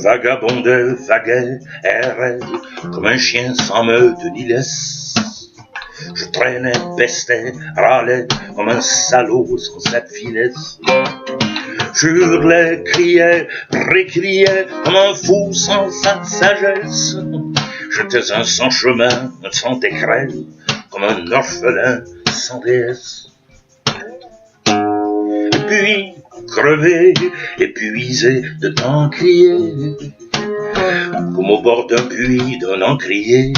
vagabondais, vaguais, errais, comme un chien sans meute ni laisse. Je traînais, pestais, râlais, comme un salaud sans sa finesse. Je hurlais, criais, récriais, comme un fou sans sa sagesse. J'étais un sans chemin, un sans décret, comme un orphelin sans déesse. Et puis, crevé, épuisé de tant crier, comme au bord d'un puits d'un encrier,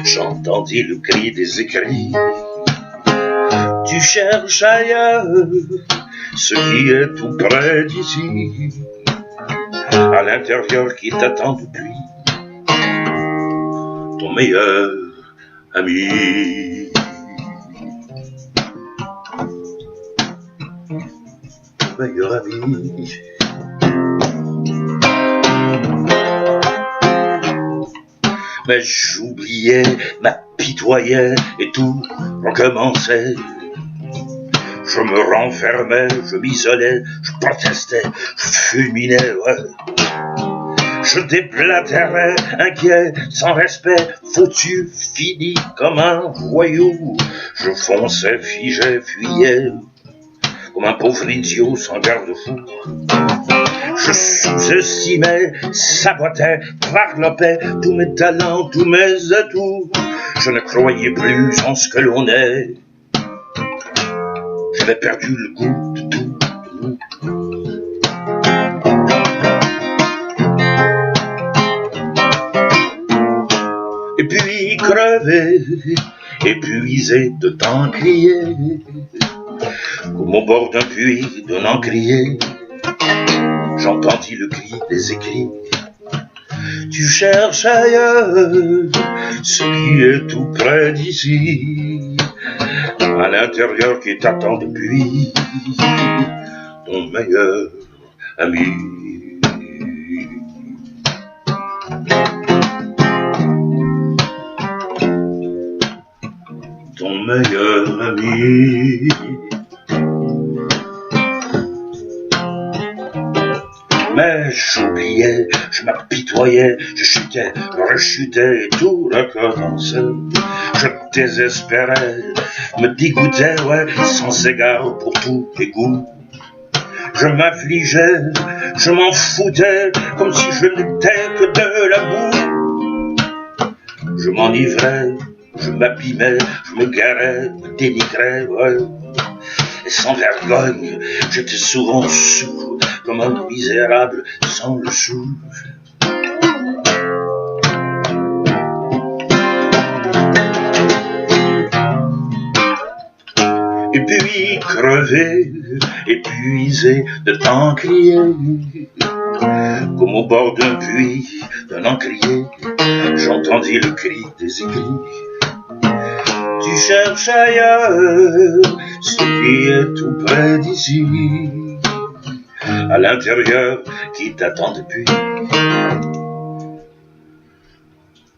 j'entendis le cri des écrits. Tu cherches ailleurs ce qui est tout près d'ici, à l'intérieur qui t'attend depuis, ton meilleur ami. Ton meilleur ami. Mais j'oubliais, m'apitoyais et tout recommençait. Je me renfermais, je m'isolais, je protestais, je fulminais, ouais. Je déblatérais, inquiet, sans respect, foutu, fini comme un voyou. Je fonçais, figeais, fuyais, comme un pauvre idiot sans garde-fou. Je sous-estimais, sabotais, varlopais tous mes talents, tous mes atouts. Je ne croyais plus en ce que l'on est. J'avais perdu le goût de tout, de nous. Et puis crevé, épuisé de tant crier, comme au bord d'un puits d'un encrier, j'entendis le cri des écrits. Tu cherches ailleurs ce qui est tout près d'ici, à l'intérieur qui t'attend depuis, ton meilleur ami. Ton meilleur ami. Mais j'oubliais, je m'apitoyais, je chutais, rechutais et tout recommençait. Je désespérais, me dégoûtais, ouais, sans égard pour tous les goûts. Je m'affligeais, je m'en foutais, comme si je n'étais que de la boue. Je m'enivrais, je m'abîmais, je me garais, me dénigrais, ouais. Et sans vergogne, j'étais souvent sourd, comme un misérable sans le sou. Et puis crevé, épuisé de tant crier, comme au bord d'un puits, d'un encrier, j'entendis le cri des écrits. Tu cherches ailleurs ce qui est tout près d'ici, à l'intérieur qui t'attend depuis,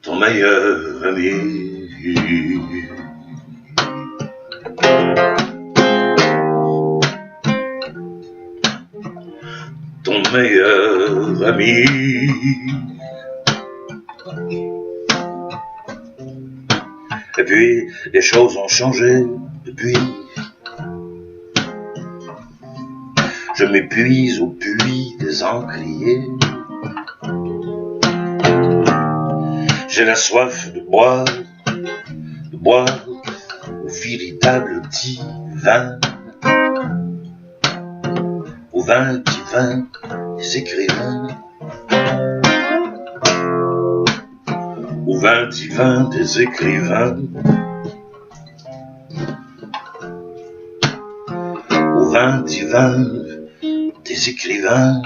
ton meilleur ami. Ton meilleur ami. Et puis, les choses ont changé depuis. Je m'épuise au puits des encriers. J'ai la soif de boire au véritable divin, au vin divin des écrivains, au vin divin des écrivains, au vin divin des écrivains.